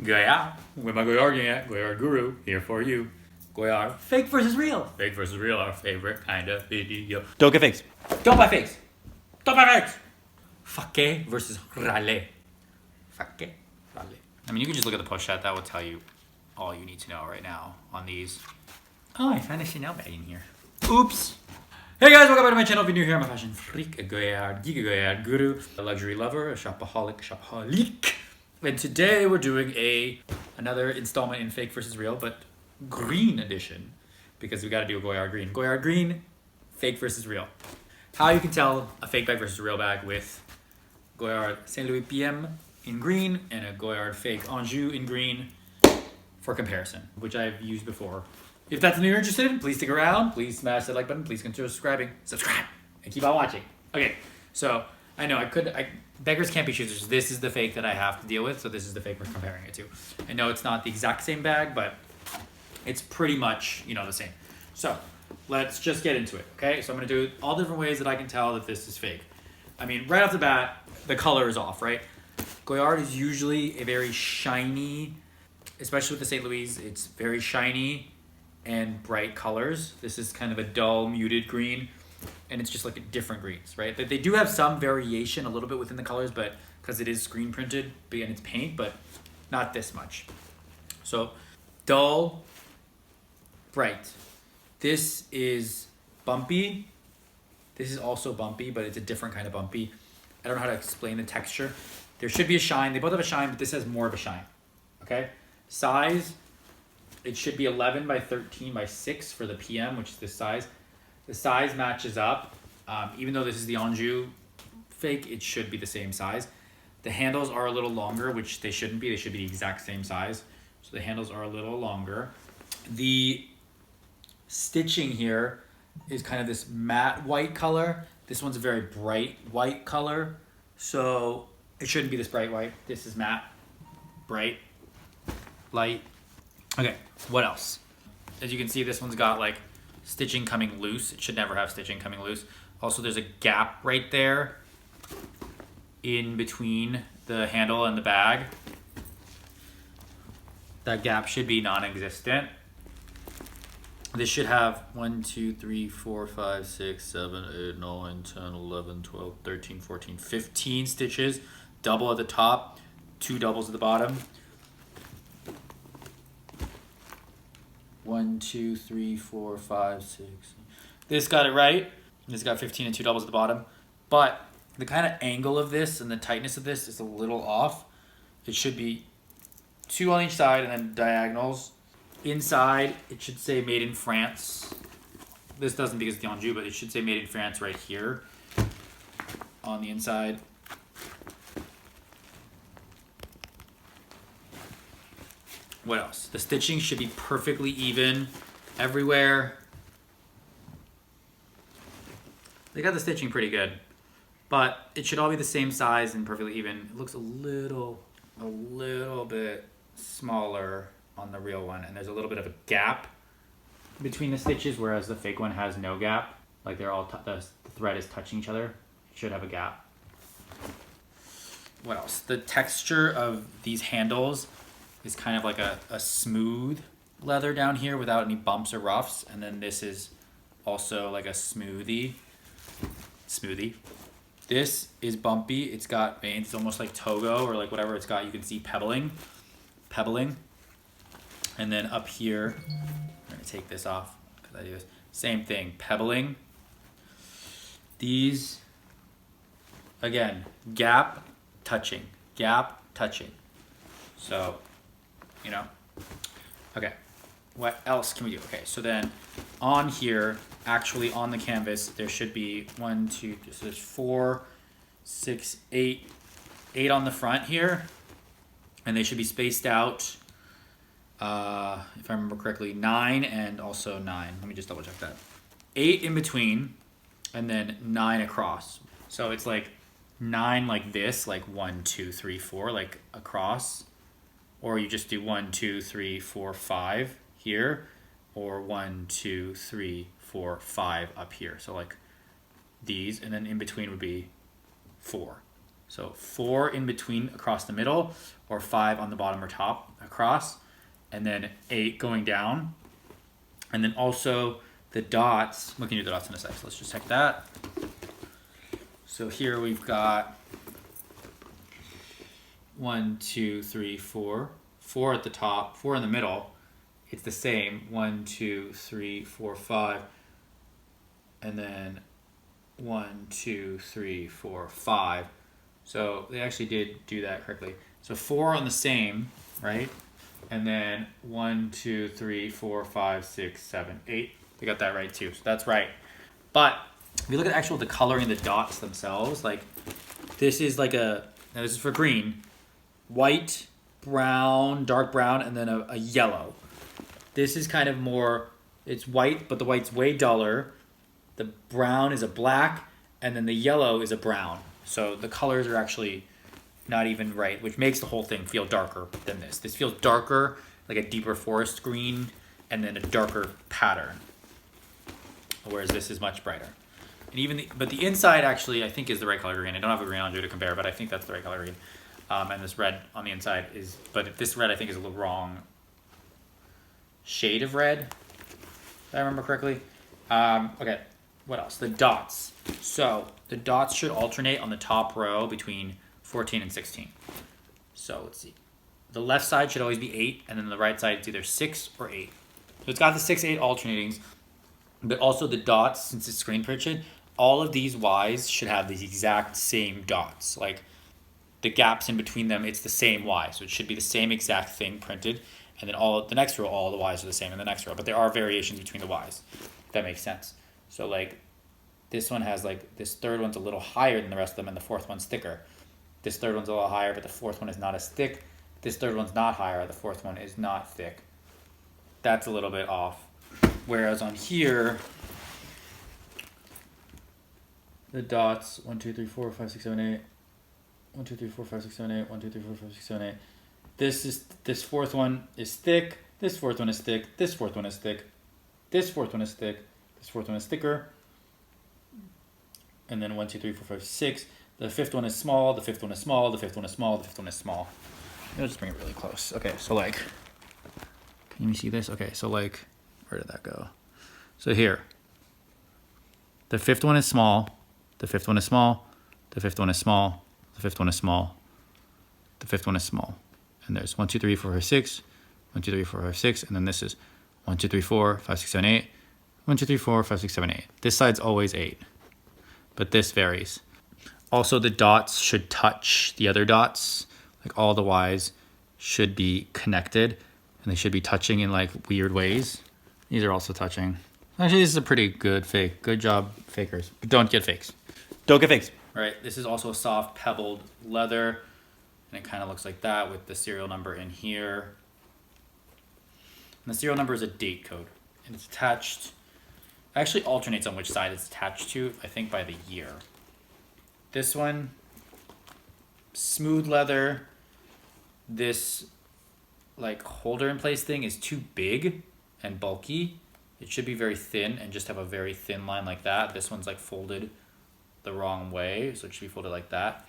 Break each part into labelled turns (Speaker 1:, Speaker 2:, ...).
Speaker 1: Goyard, with my Goyardine at Goyard Guru, here for you. Goyard,
Speaker 2: Fake versus real.
Speaker 1: fake versus real, our favorite kind of video.
Speaker 2: Don't get fakes.
Speaker 1: Don't buy fakes. Don't buy fakes. Fake versus rale. Fake, rale. I mean, you can just look at the pochette. That will tell you all you need to know right now on these. Oh, I found a Chanel bag in here. Oops. Hey guys, welcome back to my channel. If you're new here, I'm a fashion freak, a Goyard, geek, a Goyard guru, a luxury lover, a shopaholic. And today we're doing another installment in fake versus real, but green edition, because we got to do a Goyard green. Goyard green, fake versus real. How you can tell a fake bag versus a real bag with Goyard Saint Louis PM in green and a Goyard fake Anjou in green for comparison, which I've used before. If that's something you're interested in, please stick around. Please smash that like button. Please consider subscribing. Subscribe and keep on watching. Okay, so I know beggars can't be choosers. This is the fake that I have to deal with, so this is the fake we're comparing it to. I know it's not the exact same bag, but it's pretty much, the same. So let's just get into it, okay? So I'm gonna do all different ways that I can tell that this is fake. I mean, right off the bat, the color is off, right? Goyard is usually a very shiny, especially with the St. Louis, it's very shiny and bright colors. This is kind of a dull, muted green, and it's just like different greens, right? They do have some variation a little bit within the colors, but because it is screen printed and it's paint, but not this much. So dull, bright. This is bumpy. This is also bumpy, but it's a different kind of bumpy. I don't know how to explain the texture. There should be a shine. They both have a shine, but this has more of a shine, okay? Size, it should be 11 by 13 by 6 for the PM, which is this size. The size matches up. Even though this is the Anjou fake, it should be the same size. The handles are a little longer, which they shouldn't be. They should be the exact same size. So the handles are a little longer. The stitching here is kind of this matte white color. This one's a very bright white color. So it shouldn't be this bright white. This is matte, bright, light. Okay, what else? As you can see, this one's got like stitching coming loose. It should never have stitching coming loose. Also, there's a gap right there in between the handle and the bag. That gap should be non-existent. This should have 1, 2, 3, 4, 5, 6, 7, 8, 9, 10, 11, 12, 13, 14, 15 stitches. Double at the top, 2 doubles at the bottom. 1, 2, 3, 4, 5, 6. This got it right. This got 15 and 2 doubles at the bottom. But the kind of angle of this and the tightness of this is a little off. It should be 2 on each side and then diagonals. Inside, it should say made in France. This doesn't because it's the Anjou, but it should say made in France right here on the inside. What else? The stitching should be perfectly even everywhere. They got the stitching pretty good, but it should all be the same size and perfectly even. It looks a little bit smaller on the real one, and there's a little bit of a gap between the stitches, whereas the fake one has no gap. Like they're all the thread is touching each other. It should have a gap. What else? The texture of these handles is kind of like a smooth leather down here without any bumps or roughs, and then this is also like a smoothie. This is bumpy. It's got veins. It's almost like Togo or like whatever it's got. You can see pebbling. And then up here, I'm gonna take this off because I do this. Same thing, pebbling. These, again, gap touching. So, okay, what else can we do? Okay, so then on here, actually on the canvas, there should be 1, 2, so there's 4, 6, 8 on the front here, and they should be spaced out, if I remember correctly, 9 and also 9. Let me just double check that. 8 in between, and then 9 across. So it's like 9 like this, like 1, 2, 3, 4, like across. Or you just do 1, 2, 3, 4, 5 here, or 1, 2, 3, 4, 5 up here. So like these, and then in between would be 4. So 4 in between across the middle, or 5 on the bottom or top across, and then 8 going down. And then also the dots, we can do the dots in a sec, so let's just check that. So here we've got 1, 2, 3, 4. 4 at the top, 4 in the middle. It's the same, 1, 2, 3, 4, 5. And then 1, 2, 3, 4, 5. So they actually did do that correctly. So 4 on the same, right? And then 1, 2, 3, 4, 5, 6, 7, 8. We got that right too, so that's right. But if you look at the coloring of the dots themselves, like this is like now this is for green, white, brown, dark brown, and then a yellow. This is kind of more, it's white, but the white's way duller. The brown is a black, and then the yellow is a brown. So the colors are actually not even right, which makes the whole thing feel darker than this. This feels darker, like a deeper forest green, and then a darker pattern. Whereas this is much brighter. And even but the inside actually I think is the right color green. I don't have a green on Anjou to compare, but I think that's the right color green. And this red on the inside is, but this red I think is the wrong shade of red, if I remember correctly. Okay, what else? The dots. So the dots should alternate on the top row between 14 and 16. So let's see. The left side should always be 8, and then the right side is either 6 or 8. So it's got the 6, 8 alternatings, but also the dots, since it's screen printed, all of these Ys should have these exact same dots. Like the gaps in between them, it's the same Y. So it should be the same exact thing printed. And then the next row, all the Ys are the same in the next row. But there are variations between the Ys. If that makes sense. So like this one has like, this third one's a little higher than the rest of them, and the fourth one's thicker. This third one's a little higher, but the fourth one is not as thick. This third one's not higher, the fourth one is not thick. That's a little bit off. Whereas on here, the dots, 1, 2, 3, 4, 5, 6, 7, 8. 1, 2, 3, 4, 5, 6, 7, 8. 1, 2, 3, 4, 5, 6, 7, 8. This fourth one is thick. This fourth one is thick. This fourth one is thick. This fourth one is thick. This fourth one is thicker. And then 1, 2, 3, 4, 5, 6. The fifth one is small. The fifth one is small. The fifth one is small. The fifth one is small. I'll just bring it really close. Okay, so like, can you see this? Okay, so like, where did that go? So here, the fifth one is small. The fifth one is small. The fifth one is small. The fifth one is small. The fifth one is small. And there's 1, 2, 3, 4, 5, 6. 1, 2, 3, 4, 5, 6. And then this is 1, 2, 3, 4, 5, 6, 7, 8. 1, 2, 3, 4, 5, 6, 7, 8. This side's always 8. But this varies. Also, the dots should touch the other dots. Like all the Ys should be connected. And they should be touching in like weird ways. These are also touching. Actually, this is a pretty good fake. Good job, fakers. But don't get fakes. Don't get fakes. All right, this is also a soft pebbled leather. And it kind of looks like that with the serial number in here. And the serial number is a date code. And it's attached, it actually alternates on which side it's attached to, I think by the year. This one, smooth leather. This like holder in place thing is too big and bulky. It should be very thin and just have a very thin line like that. This one's like folded the wrong way, so it should be folded like that.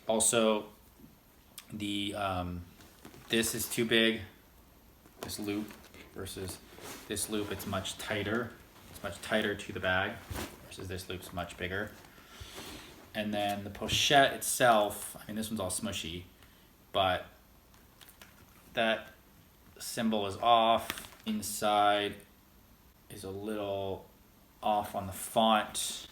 Speaker 1: Also, the this is too big, this loop versus this loop, it's much tighter. It's much tighter to the bag versus this loop's much bigger. And then the pochette itself, I mean, this one's all smushy, but that symbol is off. Inside is a little off on the font.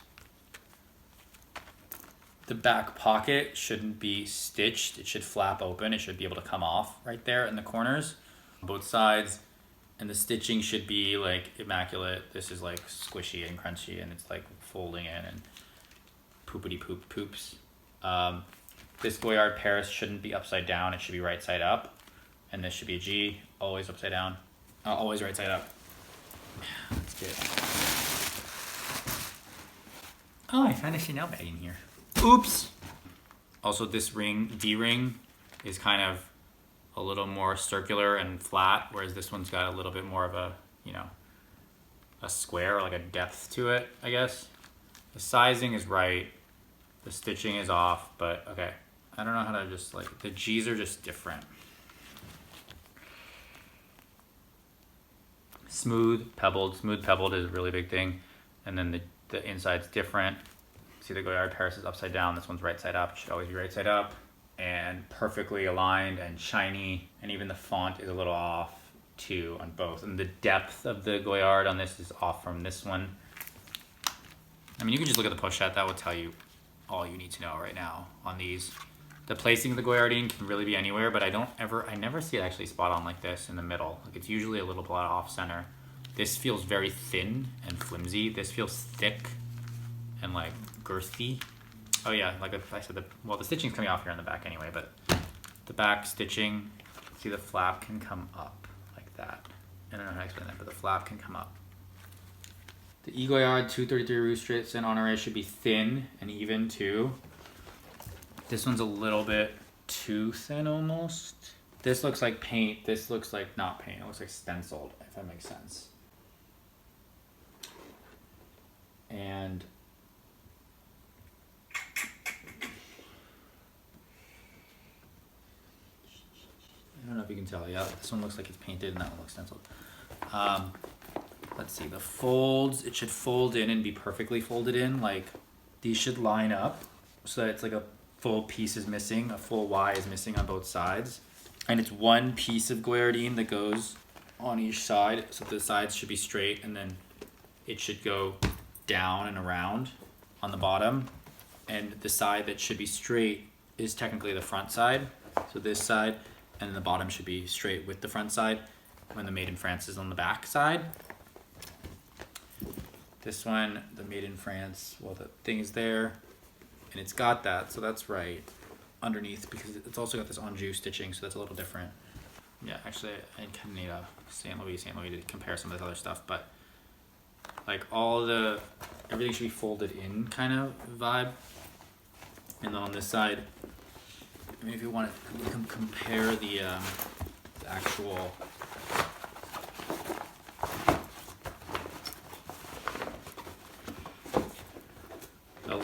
Speaker 1: The back pocket shouldn't be stitched. It should flap open. It should be able to come off right there in the corners, both sides. And the stitching should be like immaculate. This is like squishy and crunchy, and it's like folding in and poopity poop poops. This Goyard Paris shouldn't be upside down. It should be right side up. And this should be a G, always upside down, always right side up. That's good. Oh, I found a Chanel bag in here. Oops. Also, this ring, D-ring, is kind of a little more circular and flat, whereas this one's got a little bit more of a, you know, a square or like a depth to it, I guess. The sizing is right. The stitching is off, but okay. I don't know how to just like, the G's are just different. Smooth pebbled is a really big thing. And then the inside's different. See the Goyard Paris is upside down. This one's right side up. It should always be right side up. And perfectly aligned and shiny. And even the font is a little off too on both. And the depth of the Goyard on this is off from this one. I mean, you can just look at the pochette. That will tell you all you need to know right now on these. The placing of the goyardine can really be anywhere, but I never see it actually spot on like this in the middle. Like it's usually a little bit off center. This feels very thin and flimsy. This feels thick and like girthy. Oh yeah, like I said, the stitching's coming off here on the back anyway, but the back stitching, see the flap can come up like that. I don't know how to explain that, but the flap can come up. The Goyard 233 Roostrits and Honore should be thin and even too. This one's a little bit too thin almost. This looks like paint. This looks like not paint. It looks like stenciled, if that makes sense. And I don't know if you can tell. Yeah, this one looks like it's painted and that one looks stenciled. Let's see, the folds, it should fold in and be perfectly folded in. Like these should line up so that it's like a full piece is missing, a full Y is missing on both sides. And it's one piece of goyardine that goes on each side. So the sides should be straight and then it should go down and around on the bottom. And the side that should be straight is technically the front side. So this side, and then the bottom should be straight with the front side when the Made in France is on the back side. This one, the Made in France, well, the thing is there, and it's got that, so that's right underneath, because it's also got this Anjou stitching, so that's a little different. Yeah, actually, I kind of need a St. Louis to compare some of this other stuff, but like everything should be folded in kind of vibe. And then on this side, I mean, if you want to compare the actual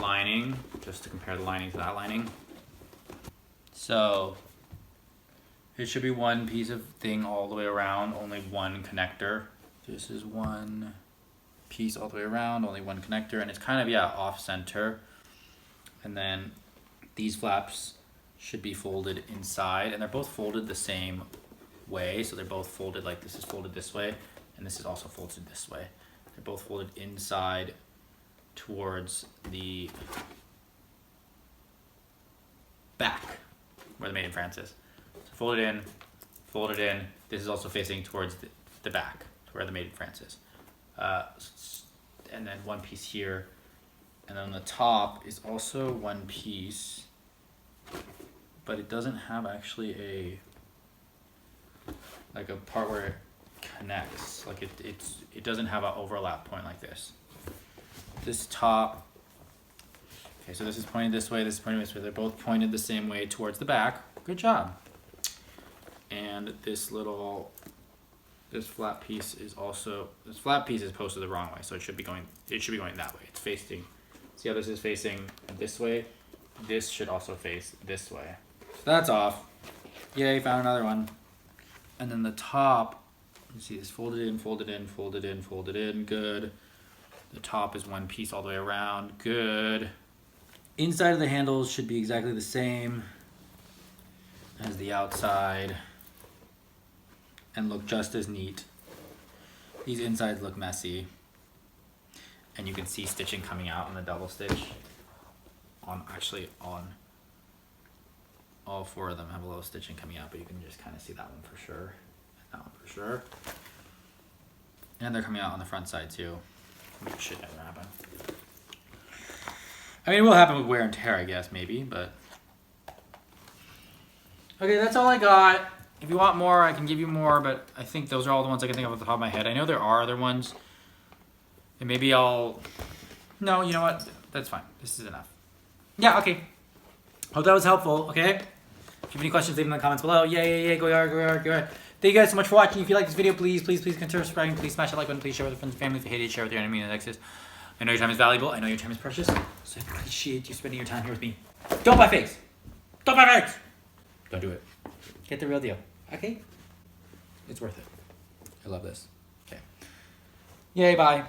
Speaker 1: lining, just to compare the lining to that lining. So it should be one piece of thing all the way around, only one connector. This is one piece all the way around, only one connector, and it's kind of, yeah, off center. And then these flaps should be folded inside, and they're both folded the same way. So they're both folded, like this is folded this way, and this is also folded this way. They're both folded inside towards the back where the Made in France is. So fold it in. This is also facing towards the back where the Made in France is. And then one piece here. And then on the top is also one piece, but it doesn't have actually a part where it connects. Like it doesn't have an overlap point like this. This top, okay, so this is pointed this way, this is pointed this way. They're both pointed the same way towards the back. Good job. And this flat piece is posted the wrong way, so it should be going that way. It's facing, see how this is facing this way? This should also face this way. So that's off. Yay, found another one. And then the top, you see this folded in, good. The top is one piece all the way around, good. Inside of the handles should be exactly the same as the outside and look just as neat. These insides look messy, and you can see stitching coming out on the double stitch. On all four of them have a little stitching coming out, but you can just kind of see that one for sure, and that one for sure. And they're coming out on the front side too. Which should never happen. I mean, it will happen with wear and tear, I guess, maybe, but. Okay, that's all I got. If you want more, I can give you more, but I think those are all the ones I can think of off the top of my head. I know there are other ones, and maybe no, you know what? That's fine. This is enough. Yeah, okay. Hope that was helpful, okay? If you have any questions, leave them in the comments below. Yay, Goyard. Thank you guys so much for watching. If you like this video, please consider subscribing. Please smash that like button. Please share with your friends and family. If you hate it, share with your enemies and exes. I know your time is valuable. I know your time is precious. So I appreciate you spending your time here with me. Don't buy fakes. Top 5X. Don't do it. Get the real deal. Okay? It's worth it. I love this. Okay. Yay, bye.